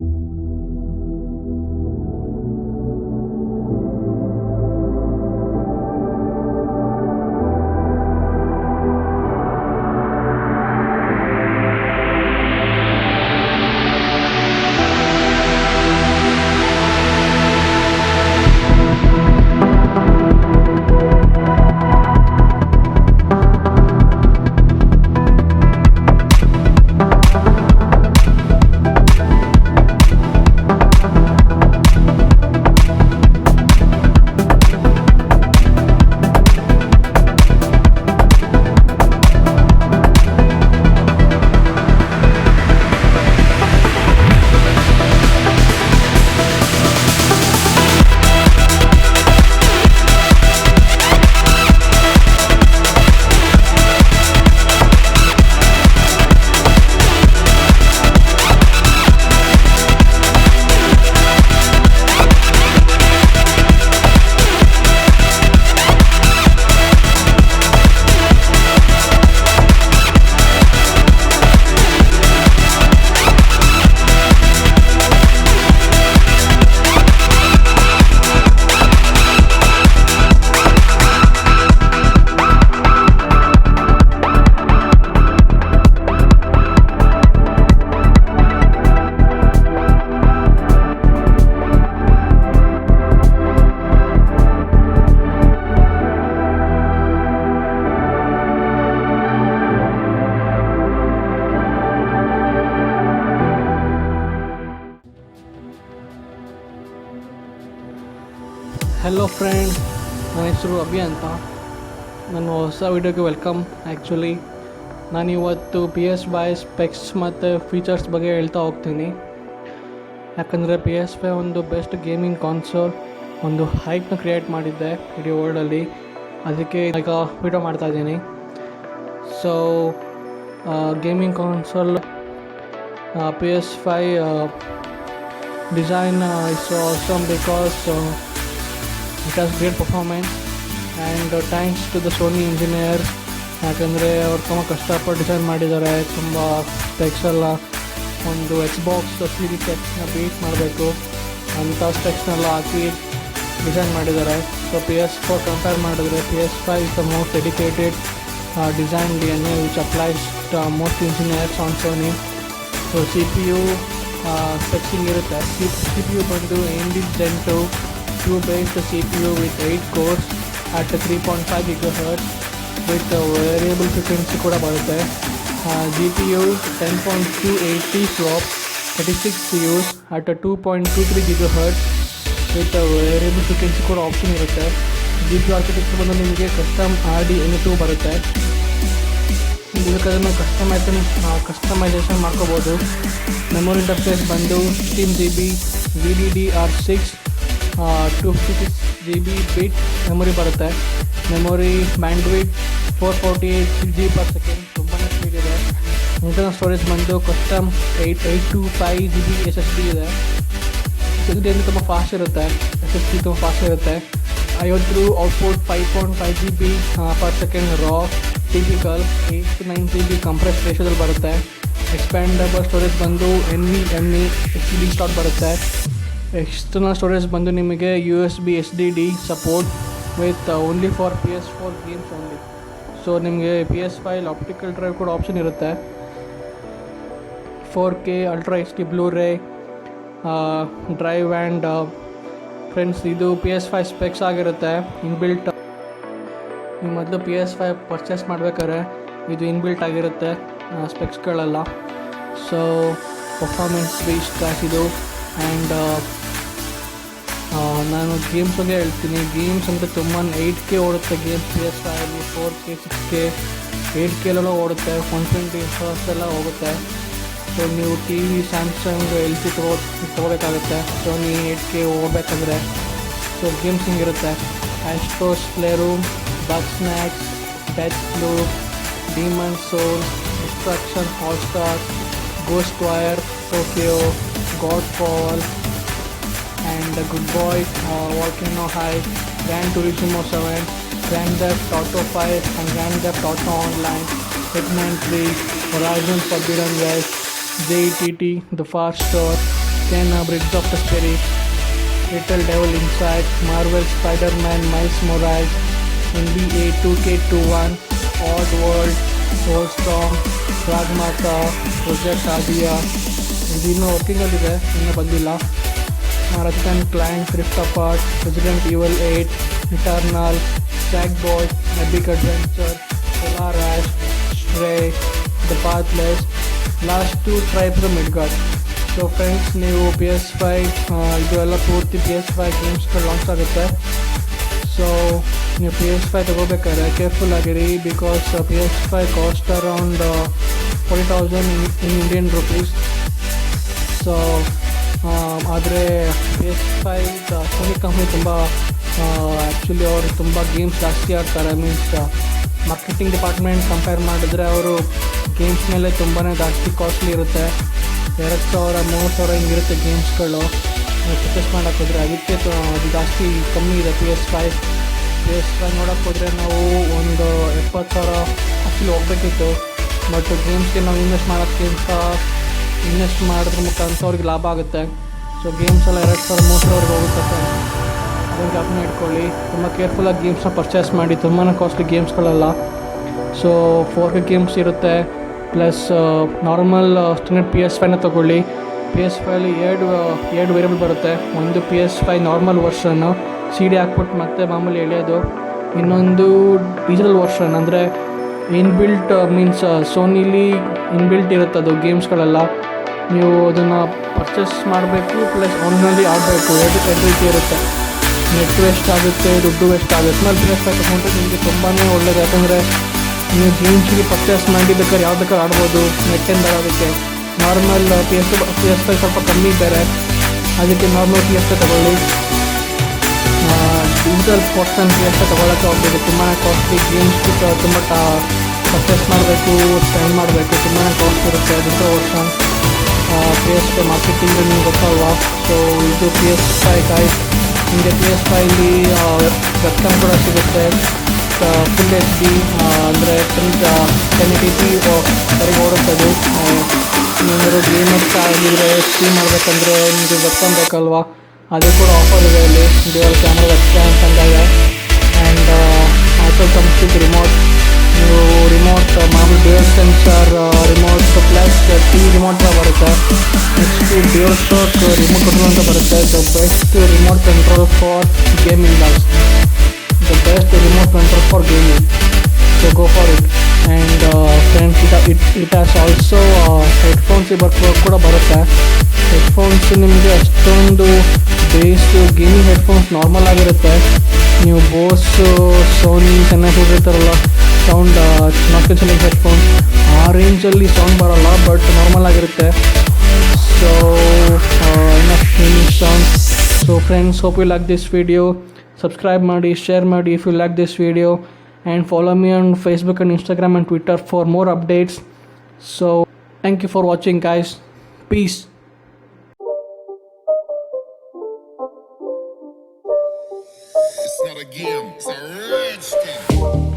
Hello friend, ನನ್ನ ಹೆಸರು ಅಭಿ ಅಂತ. ನನ್ನ ಹೊಸ ವೀಡಿಯೋಗೆ ವೆಲ್ಕಮ್. ಆ್ಯಕ್ಚುಲಿ ನಾನಿವತ್ತು PS5 ಸ್ಪೆಕ್ಸ್ ಮತ್ತು ಫೀಚರ್ಸ್ ಬಗ್ಗೆ ಹೇಳ್ತಾ ಹೋಗ್ತೀನಿ. ಯಾಕಂದರೆ PS5 ಒಂದು ಬೆಸ್ಟ್ ಗೇಮಿಂಗ್ ಕಾನ್ಸೋಲ್, ಒಂದು ಹೈಪ್ನ ಕ್ರಿಯೇಟ್ ಮಾಡಿದ್ದೆ ಇಡೀ ವರ್ಲ್ಡಲ್ಲಿ. ಅದಕ್ಕೆ ಈಗ ವೀಡಿಯೋ ಮಾಡ್ತಾಯಿದ್ದೀನಿ. So gaming console PS5 design is awesome because it has great performance and thanks to the Sony engineer. ಯಾಕಂದರೆ ಅವ್ರು ತುಂಬ ಕಷ್ಟಪಟ್ಟು ಡಿಸೈನ್ ಮಾಡಿದ್ದಾರೆ. ತುಂಬ ಸ್ಪೆಕ್ಸ್ ಎಲ್ಲ ಒಂದು Xbox Series Xನ ಬೀಟ್ ಮಾಡಬೇಕು ಅಂಥ ಸ್ಪೆಕ್ಸ್ನೆಲ್ಲ ಹಾಕಿ ಡಿಸೈನ್ ಮಾಡಿದ್ದಾರೆ. ಸೊ PS4 ಕಂಪೇರ್ ಮಾಡಿದ್ರೆ PS5 is the most dedicated design DNA which applies to most engineers on Sony. So CPU ಸ್ಪೆಕ್ಸಿಂಗ್ ಇರುತ್ತೆ. CPU ಬಂದು AMD Zen 2 based CPU with 8 cores at 3.5 GHz with variable frequency ಕೂಡ ಬರುತ್ತೆ. GPU 10.280 flop 36 CUs at 2.23 GHz with variable frequency ಕೂಡ option ಇರುತ್ತೆ. GPU architecture ಬಂದು ನಿಮಗೆ custom RDNA2 ಬರುತ್ತೆ. ಇದಕ್ಕೆ ಕಸ್ಟಮೈಸೇಷನ್ ಮಾಡ್ಕೋಬೋದು. ಮೆಮೊರಿ ಇಂಟರ್ಫೇಸ್ ಬಂದು 16GB VDDR6 256 GB bit memory ಬರುತ್ತೆ. ಮೆಮೊರಿ ಬ್ಯಾಂಡ್ವಿಡ್ತ್ 448 GB/s, ತುಂಬಾ ಸ್ಪೀಡ್ ಇದೆ. ಇಂಟರ್ನಲ್ ಸ್ಟೋರೇಜ್ ಬಂದು ಕಸ್ಟಮ್ 825 GB SSD ಇದೆ. SSD ತುಂಬ ಫಾಸ್ಟ್ ಇರುತ್ತೆ. SSD ತುಂಬ ಫಾಸ್ಟ್ ಇರುತ್ತೆ. 50 output 5.5 GB/s raw typical 8 to 9 GB compress ರೇಷೋದಲ್ಲಿ ಬರುತ್ತೆ. ಎಕ್ಸ್ಪ್ಯಾಂಡಬಲ್ ಸ್ಟೋರೇಜ್ ಬಂದು NVMe HDD ಸ್ಲಾಟ್ ಬರುತ್ತೆ. ಎಕ್ಸ್ಟರ್ನಲ್ ಸ್ಟೋರೇಜ್ ಬಂದು ನಿಮಗೆ USB SSD support with only for PS4 games only. So ನಿಮಗೆ PS5 ಆಪ್ಟಿಕಲ್ ಡ್ರೈವ್ ಕೂಡ ಆಪ್ಷನ್ ಇರುತ್ತೆ. 4K ultra HD blu ray drive and friends, ಇದು PS5 ಸ್ಪೆಕ್ಸ್ ಆಗಿರುತ್ತೆ ಇನ್ಬಿಲ್ಟ್. ನೀವು ಮೊದಲು PS5 ಪರ್ಚೇಸ್ ಮಾಡಬೇಕಾದ್ರೆ ಇದು ಇನ್ಬಿಲ್ಟ್ ಆಗಿರುತ್ತೆ ಸ್ಪೆಕ್ಸ್ಗಳೆಲ್ಲ. ಸೊ ಪರ್ಫಾರ್ಮೆನ್ಸ್ ಬೇಸ್ಡ್ ಕ್ಲಾಸ್ ಇದು. ಆ್ಯಂಡ್ ನಾನು ಗೇಮ್ಸ್ ಬಗ್ಗೆ ಹೇಳ್ತೀನಿ. ಗೇಮ್ಸ್ ಅಂದರೆ ತುಂಬ 8K ಓಡುತ್ತೆ ಗೇಮ್ಸ್ PS5ಅಲ್ಲಿ. 4K 6K 8Kಲೆಲ್ಲ ಓಡುತ್ತೆ. 120 Hz ಎಲ್ಲ ಹೋಗುತ್ತೆ. ಸೊ ನೀವು TV ಸ್ಯಾಮ್ಸಂಗ್ LG ತೊಗೋಬೇಕಾಗುತ್ತೆ. ಸೊ ನೀವು 8K ಹೋಗ್ಬೇಕಂದ್ರೆ. ಸೊ ಗೇಮ್ಸ್ ಹಿಂಗಿರುತ್ತೆ: Astro's Playroom, Bugsnax, Deathloop, Demon's Soul, Destruction All Stars, Ghostwire, Tokyo, Godfall and Good Boy, Volcano High, Gran Turismo 7, Grand Theft Auto 5 and Grand Theft Auto Online, Hitman 3, Horizon Forbidden West, JTT, The Far Store, Again, Bridge of the Spirit, Little Devil Inside, Marvel Spider-Man Miles Morales, NBA 2K21, Odd World, Soulstorm, Pragmata, Project Adia. ಇದಿನ್ನೂ ವರ್ಕಿಂಗಲ್ಲಿದೆ, ಇನ್ನೂ ಬಂದಿಲ್ಲ. Ratchet & Clank, Rift Apart, Resident Evil 8, Eternal, Sackboy, Epic Adventure, Solar Ash, Stray, The Pathless, Last 2 Tribes of Midgard. So friends, ನೀವು PS5 ಇದು ಎಲ್ಲ ಪೂರ್ತಿ PS5 ಗೇಮ್ಸ್ಗಳು launch ಆಗುತ್ತೆ. So ನೀವು PS5 ತೊಗೋಬೇಕಾದ್ರೆ careful ಆಗಿರಿ, because PS5 cost around 40,000 in Indian rupees. So ಆದರೆ PS5 Sony company ತುಂಬ actually ಅವರು ತುಂಬ ಗೇಮ್ಸ್ ಜಾಸ್ತಿ ಆಡ್ತಾರೆ. ಮೀನ್ಸ್ ಮಾರ್ಕೆಟಿಂಗ್ ಡಿಪಾರ್ಟ್ಮೆಂಟ್ ಕಂಪೇರ್ ಮಾಡಿದ್ರೆ ಅವರು ಗೇಮ್ಸ್ ಮೇಲೆ ತುಂಬಾ ಜಾಸ್ತಿ ಕಾಸ್ಟ್ಲಿ ಇರುತ್ತೆ. 2,000 3,000 ಹಿಂಗಿರುತ್ತೆ ಗೇಮ್ಸ್ಗಳು ಪರ್ಚೇಸ್ ಮಾಡೋಕ್ಕೆ ಹೋದರೆ. ಅದಕ್ಕೆ ಅದು ಜಾಸ್ತಿ ಕಮ್ಮಿ ಇದೆ PS5 ನೋಡೋಕ್ಕೆ ಹೋದರೆ ನಾವು ಒಂದು 70,000 ಆ್ಯಕ್ಚುಲಿ ಹೋಗಬೇಕಿತ್ತು. ಬಟ್ ಗೇಮ್ಸ್ಗೆ ನಾವು ಇನ್ವೆಸ್ಟ್ ಮಾಡೋದ್ರ ಮುಖಾಂತರ ಅವ್ರಿಗೆ ಲಾಭ ಆಗುತ್ತೆ. ಸೊ ಗೇಮ್ಸ್ ಎಲ್ಲ 2,000 3,000 ಹೋಗುತ್ತೆ. ಅದನ್ನು ಜ್ಞಾಪನ ಇಟ್ಕೊಳ್ಳಿ. ತುಂಬ ಕೇರ್ಫುಲ್ಲಾಗಿ ಗೇಮ್ಸ್ನ ಪರ್ಚೇಸ್ ಮಾಡಿ, ತುಂಬಾ ಕಾಸ್ಟ್ಲಿ ಗೇಮ್ಸ್ಗಳೆಲ್ಲ. ಸೊ 4K ಗೇಮ್ಸ್ ಇರುತ್ತೆ, ಪ್ಲಸ್ ನಾರ್ಮಲ್ ಸ್ಟ್ಯಾಂಡರ್ಡ್ PS5ನ ತೊಗೊಳ್ಳಿ. PS5ಅಲ್ಲಿ ಎರಡು ವೇರಿಯಬಲ್ ಬರುತ್ತೆ. ಒಂದು PS5 ನಾರ್ಮಲ್ ವರ್ಷನ್ನು CD ಹಾಕ್ಬಿಟ್ಟು ಮತ್ತೆ ಮಾಮೂಲಿ ಎಳೆಯೋದು. ಇನ್ನೊಂದು ಡಿಜಿಟಲ್ ವರ್ಷನ್, ಅಂದರೆ ಇನ್ಬಿಲ್ಟ್, ಮೀನ್ಸ್ ಸೋನಿಲಿ ಇನ್ಬಿಲ್ಟ್ ಇರುತ್ತೆ ಅದು ಗೇಮ್ಸ್ಗಳೆಲ್ಲ. ನೀವು ಅದನ್ನು ಪರ್ಚೇಸ್ ಮಾಡಬೇಕು, ಪ್ಲಸ್ ಆನ್ಲೈನಲ್ಲಿ ಆಡಬೇಕು. ಎರಡು ರೀತಿ ಇರುತ್ತೆ. ನೆಟ್ ವೇಸ್ಟ್ ಆಗುತ್ತೆ, ದುಡ್ಡು ವೇಸ್ಟ್ ಆಗುತ್ತೆ. ಮೇಲೆ PS5 ತಗೊಂಡ್ರೆ ನಿಮಗೆ ತುಂಬಾ ಒಳ್ಳೆಯದು. ಯಾಕಂದರೆ ನೀವು ಗೇಮ್ಸ್ಗೆ ಪರ್ಚೇಸ್ ಮಾಡಿ ಬೇಕಾದ್ರೆ ಯಾವ್ದು ಬೇಕಾದ್ರೆ ಆಡ್ಬೋದು, ನೆಟ್ಟಿಂದ ಆಡೋದಕ್ಕೆ. ನಾರ್ಮಲ್ PS5 ಸ್ವಲ್ಪ ಕಮ್ಮಿ ಬೇರೆ, ಅದಕ್ಕೆ ನಾರ್ಮಲ್ PS5 ತೊಗೊಳ್ಳಿ. ಡಿಜಿಟಲ್ ಪೋರ್ಷನ್ PS5 ತೊಗೊಳಕ್ಕೆ ಹೋಗ್ಬೇಕು, ತುಂಬಾ ಕಾಸ್ಟ್ಲಿ. ಗೇಮ್ಸ್ಗೆ ತುಂಬ ಪರ್ಚೇಸ್ ಮಾಡಬೇಕು, ಸ್ಪೆಂಡ್ ಮಾಡಬೇಕು, ತುಂಬಾ ಕಾಸ್ಟ್ ಇರುತ್ತೆ. ಡಿಜಿಟಲ್ ವರ್ಷನ್ PS5 ಮಾರ್ಕೆಟಿಂಗ್ ನಿಮ್ಗೆ ಗೊತ್ತಲ್ವಾ. ಸೊ ಇದು PS5 ಗಾಯ್ಸ್. ನಿಮಗೆ PS5ಅಲ್ಲಿ ವೆಬ್ಕ್ಯಾಮ್ ಕೂಡ ಸಿಗುತ್ತೆ, ಫುಲ್ HD, ಅಂದರೆ 1080p ಸರಿಗೆ ಓಡುತ್ತದು. ನೀವೇನಾದ್ರು ಗೇಮರ್ಸ್ ಆಗಿದ್ರೆ ಸ್ಟ್ರೀಮ್ ಮಾಡಬೇಕಂದ್ರೆ ನಿಮಗೆ ವೆಬ್ಕ್ಯಾಮ್ ಬೇಕಲ್ವಾ, ಅದು ಕೂಡ ಆಫರ್ ಇದೆ ಇಲ್ಲಿ. ಡ್ಯುಯಲ್ ಕ್ಯಾಮ್ರಾ ವೆಬ್ಕ್ಯಾಮ್ ಅಂದಾಗ. And also comes with remote. ನೀವು ರಿಮೋಟ್ ಮಾಮೂಲಿ dual sensor remote plus TV remote ಬರುತ್ತೆ. Next dual stroke remote control ಅಂತ ಬರುತ್ತೆ. The best remote control for gaming guys. The best remote control for gaming, so go for it. And friends, it has also headphones ಕೂಡ ಬರುತ್ತೆ. Headphones ನಿಮಗೆ ಅಷ್ಟೊಂದು base gaming headphones normal ಆಗಿರುತ್ತೆ. ನೀವು Bose, Sony ಚೆನ್ನಾಗಿ ಇರ್ತಾರಲ್ಲ ಸೌಂಡ್, ನಾಟ್ ಚೆನ್ನಾಗಿ headphones ಆ ರೇಂಜಲ್ಲಿ ಸೌಂಡ್ ಬರೋಲ್ಲ, ಬಟ್ ನಾರ್ಮಲ್ ಆಗಿರುತ್ತೆ. So sound. So friends, hope you like this video. Subscribe ಮಾಡಿ, share ಮಾಡಿ if you like this video, and follow me on Facebook and Instagram and Twitter for more updates. So thank you for watching guys. Peace. It's not a game, it's a rich thing.